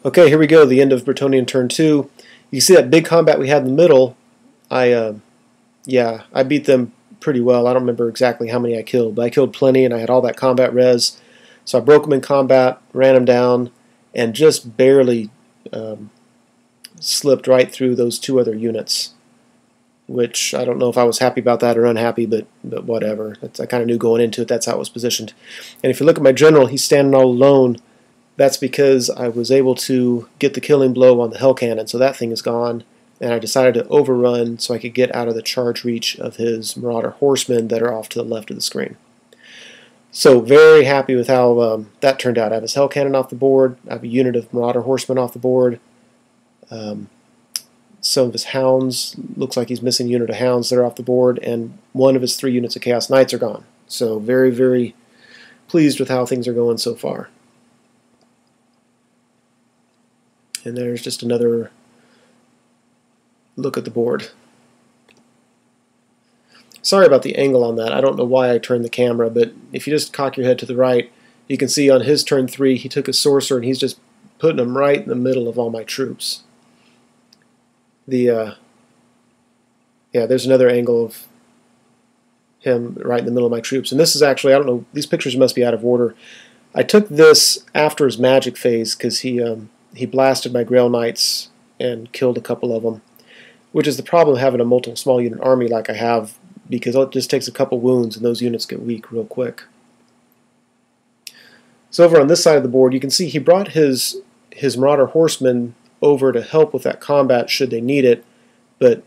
Okay, here we go, the end of Bretonnia turn 2. You see that big combat we had in the middle. I beat them pretty well. I don't remember exactly how many I killed, but I killed plenty and I had all that combat res. So I broke them in combat, ran them down, and just barely slipped right through those two other units, which I don't know if I was happy about that or unhappy, but whatever. I kind of knew going into it that's how it was positioned. And if you look at my general, he's standing all alone. That's because I was able to get the killing blow on the Hell Cannon, so that thing is gone, and I decided to overrun so I could get out of the charge reach of his Marauder Horsemen that are off to the left of the screen. So very happy with how that turned out. I have his Hell Cannon off the board, I have a unit of Marauder Horsemen off the board, some of his Hounds, looks like he's missing a unit of Hounds that are off the board, and one of his 3 units of Chaos Knights are gone. So very, very pleased with how things are going so far. And there's just another look at the board. Sorry about the angle on that. I don't know why I turned the camera, but if you just cock your head to the right, you can see on his turn 3, he took a Sorcerer and he's just putting them right in the middle of all my troops. Yeah, there's another angle of him right in the middle of my troops. And this is actually, I don't know, these pictures must be out of order. I took this after his magic phase because he blasted my Grail Knights and killed a couple of them, which is the problem of having a multiple small unit army like I have, because it just takes a couple wounds and those units get weak real quick. So over on this side of the board, you can see he brought his Marauder Horsemen over to help with that combat should they need it, but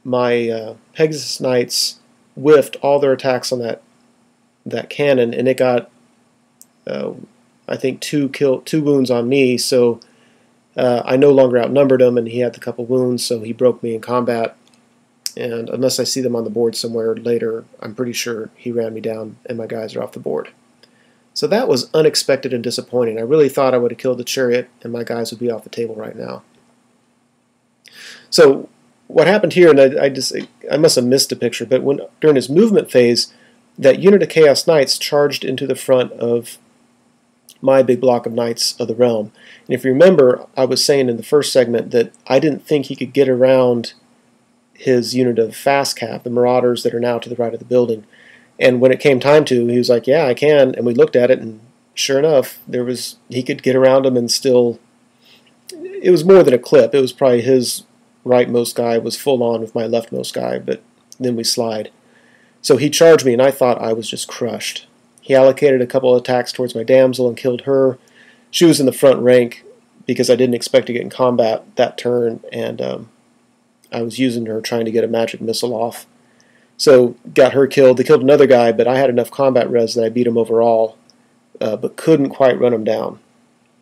my Pegasus Knights whiffed all their attacks on that cannon, and it got I think two wounds on me, so I no longer outnumbered him, and he had a couple wounds, so he broke me in combat. And unless I see them on the board somewhere later, I'm pretty sure he ran me down and my guys are off the board. So that was unexpected and disappointing. I really thought I would have killed the chariot and my guys would be off the table right now. So what happened here, and I must have missed a picture, but during his movement phase, that unit of Chaos Knights charged into the front of my big block of Knights of the Realm. And if you remember, I was saying in the first segment that I didn't think he could get around his unit of Fast Cav, the Marauders that are now to the right of the building. And when it came time to, he was like, yeah, I can. And we looked at it, and sure enough, he could get around them and still, it was more than a clip. It was probably his rightmost guy was full on with my leftmost guy, but then we slide. So he charged me, and I thought I was just crushed. He allocated a couple of attacks towards my damsel and killed her. She was in the front rank because I didn't expect to get in combat that turn, and I was using her trying to get a magic missile off. So got her killed. They killed another guy, but I had enough combat res that I beat him overall, but couldn't quite run him down,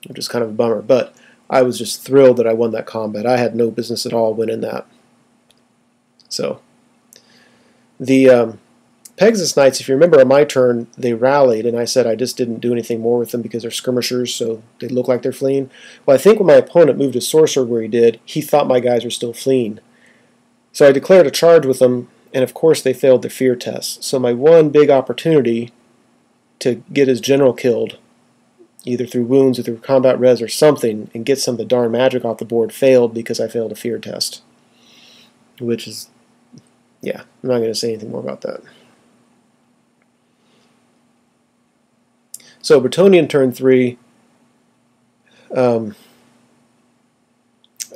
which is kind of a bummer. But I was just thrilled that I won that combat. I had no business at all winning that. So the Pegasus Knights, if you remember on my turn, they rallied, and I said I just didn't do anything more with them because they're skirmishers, so they look like they're fleeing. Well, I think when my opponent moved his Sorcerer where he did, he thought my guys were still fleeing. So I declared a charge with them, and of course they failed their fear test. So my one big opportunity to get his general killed, either through wounds or through combat res or something, and get some of the darn magic off the board, failed because I failed a fear test. Which is, yeah, I'm not going to say anything more about that. So Bretonnia turn 3, all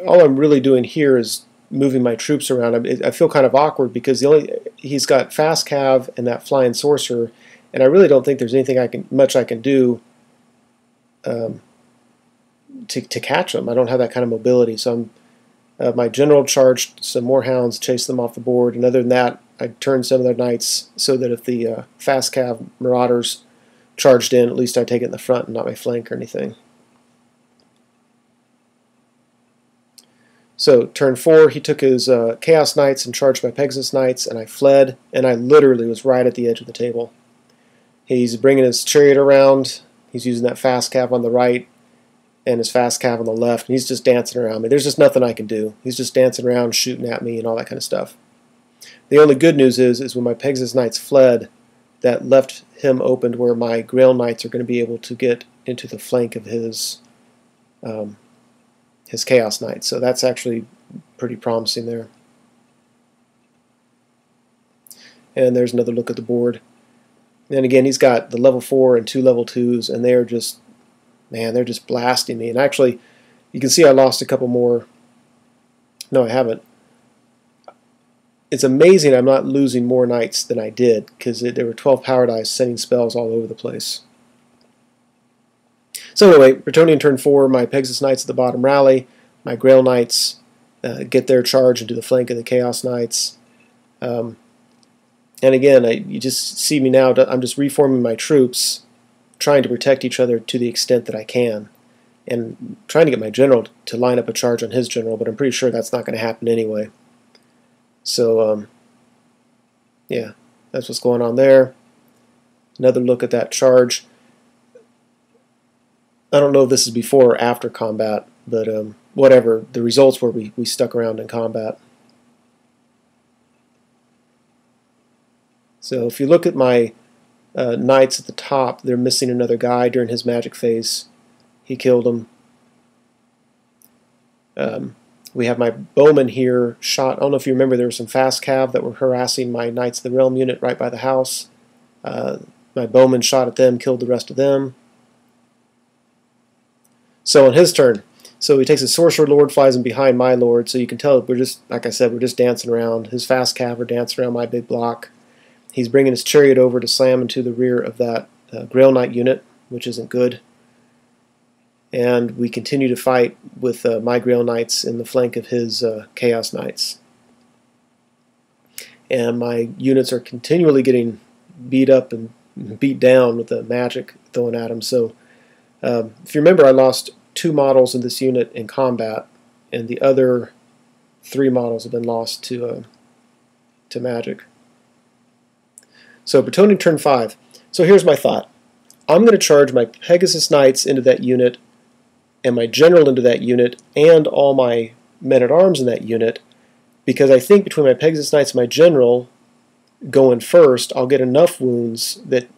I'm really doing here is moving my troops around. I feel kind of awkward because he's got Fast Cav and that Flying Sorcerer, and I really don't think there's anything much I can do to catch them. I don't have that kind of mobility, so my general charged some more Hounds, chased them off the board, and other than that, I turned some of their Knights so that if the Fast Cav Marauders charged in, at least I take it in the front and not my flank or anything. So turn 4, he took his Chaos Knights and charged my Pegasus Knights, and I fled, and I literally was right at the edge of the table. He's bringing his chariot around, he's using that Fast Cav on the right, and his Fast Cav on the left, and he's just dancing around me. There's just nothing I can do. He's just dancing around, shooting at me, and all that kind of stuff. The only good news is when my Pegasus Knights fled, that left him open to where my Grail Knights are going to be able to get into the flank of his his Chaos Knights. So that's actually pretty promising there. And there's another look at the board. And again, he's got the level 4 and 2 level 2s, and they're just, man, they're just blasting me. And actually, you can see I lost a couple more. No, I haven't. It's amazing I'm not losing more knights than I did, because there were 12 power dice sending spells all over the place. So anyway, Bretonnian turn 4, my Pegasus Knights at the bottom rally. My Grail Knights get their charge into the flank of the Chaos Knights. And again, you just see me now, I'm just reforming my troops, trying to protect each other to the extent that I can. And trying to get my general to line up a charge on his general, but I'm pretty sure that's not going to happen anyway. So, yeah, that's what's going on there. Another look at that charge. I don't know if this is before or after combat, but whatever. The results were we stuck around in combat. So if you look at my knights at the top, they're missing another guy during his magic phase. He killed him. We have my bowmen here shot. I don't know if you remember, there were some fast cav that were harassing my Knights of the Realm unit right by the house. My bowman shot at them, killed the rest of them. So on his turn, so he takes his Sorcerer Lord, flies in behind my Lord, so you can tell we're just, like I said, we're just dancing around. His fast cav are dancing around my big block. He's bringing his chariot over to slam into the rear of that Grail Knight unit, which isn't good. And we continue to fight with my Grail Knights in the flank of his Chaos Knights. And my units are continually getting beat up and beat down with the magic thrown at them. So if you remember, I lost 2 models in this unit in combat, and the other 3 models have been lost to magic. So Bretonnian turn 5. So here's my thought. I'm going to charge my Pegasus Knights into that unit and my general into that unit and all my men-at-arms in that unit, because I think between my Pegasus Knights and my general going first, I'll get enough wounds that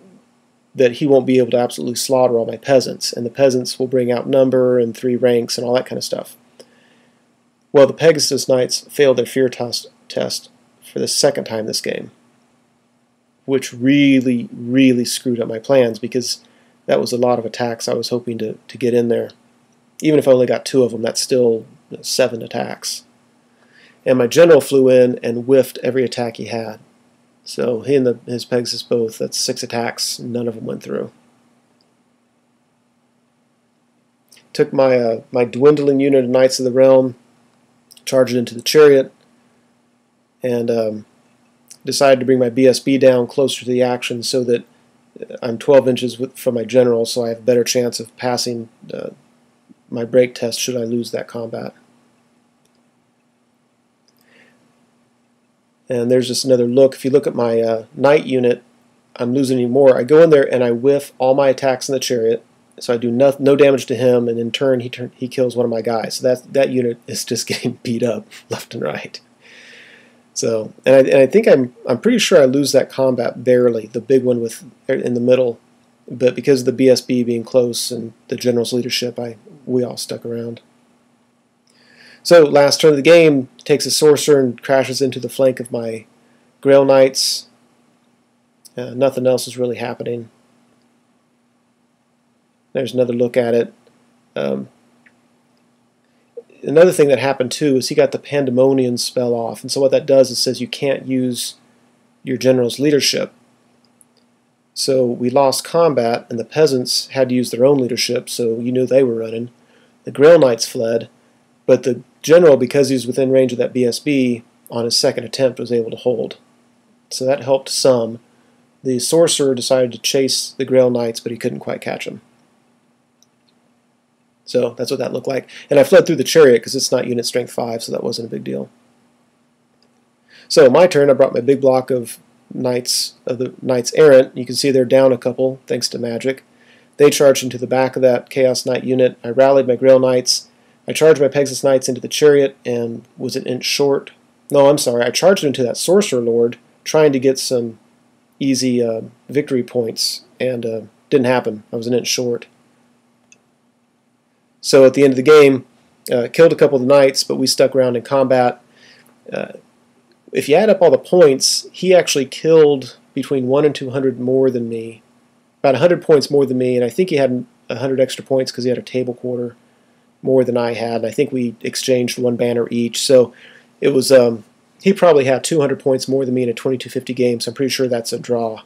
he won't be able to absolutely slaughter all my peasants, and the peasants will bring out number and 3 ranks and all that kind of stuff. Well, the Pegasus Knights failed their fear test for the 2nd time this game, which really, really screwed up my plans, because that was a lot of attacks I was hoping to get in there. Even if I only got 2 of them, that's still 7 attacks. And my general flew in and whiffed every attack he had. So he and his Pegasus both, that's 6 attacks, none of them went through. Took my my dwindling unit of Knights of the Realm, charged it into the chariot, and decided to bring my BSB down closer to the action so that I'm 12 inches from my general, so I have a better chance of passing my break test should I lose that combat. And there's just another look. If you look at my knight unit, I'm losing any more. I go in there and I whiff all my attacks in the chariot, so I do no damage to him, and in turn he kills one of my guys. So that unit is just getting beat up left and right. So, and I think I'm pretty sure I lose that combat barely, the big one in the middle, but because of the BSB being close and the general's leadership, we all stuck around. So last turn of the game, takes a sorcerer and crashes into the flank of my Grail Knights. Nothing else is really happening. There's another look at it. Another thing that happened too is he got the Pandemonium spell off, and so what that does is says you can't use your general's leadership. So we lost combat, and the peasants had to use their own leadership, so you knew they were running. The Grail Knights fled, but the general, because he was within range of that BSB, on his 2nd attempt was able to hold. So that helped some. The sorcerer decided to chase the Grail Knights, but he couldn't quite catch them. So that's what that looked like. And I fled through the chariot because it's not unit strength 5, so that wasn't a big deal. So my turn, I brought my big block of Knights Errant. You can see they're down a couple, thanks to magic. They charged into the back of that Chaos Knight unit. I rallied my Grail Knights. I charged my Pegasus Knights into the chariot and was an inch short. No, I'm sorry. I charged into that Sorcerer Lord, trying to get some easy victory points, and didn't happen. I was an inch short. So at the end of the game, Killed a couple of the knights, but we stuck around in combat. If you add up all the points, he actually killed between 1 and 200 more than me. About 100 points more than me, and I think he had 100 extra points because he had a table quarter more than I had. And I think we exchanged 1 banner each. So it was he probably had 200 points more than me in a 2250 game, so I'm pretty sure that's a draw.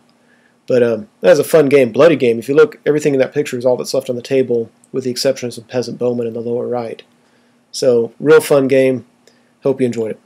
But that was a fun game, bloody game. If you look, everything in that picture is all that's left on the table, with the exception of some peasant bowmen in the lower right. So, real fun game. Hope you enjoyed it.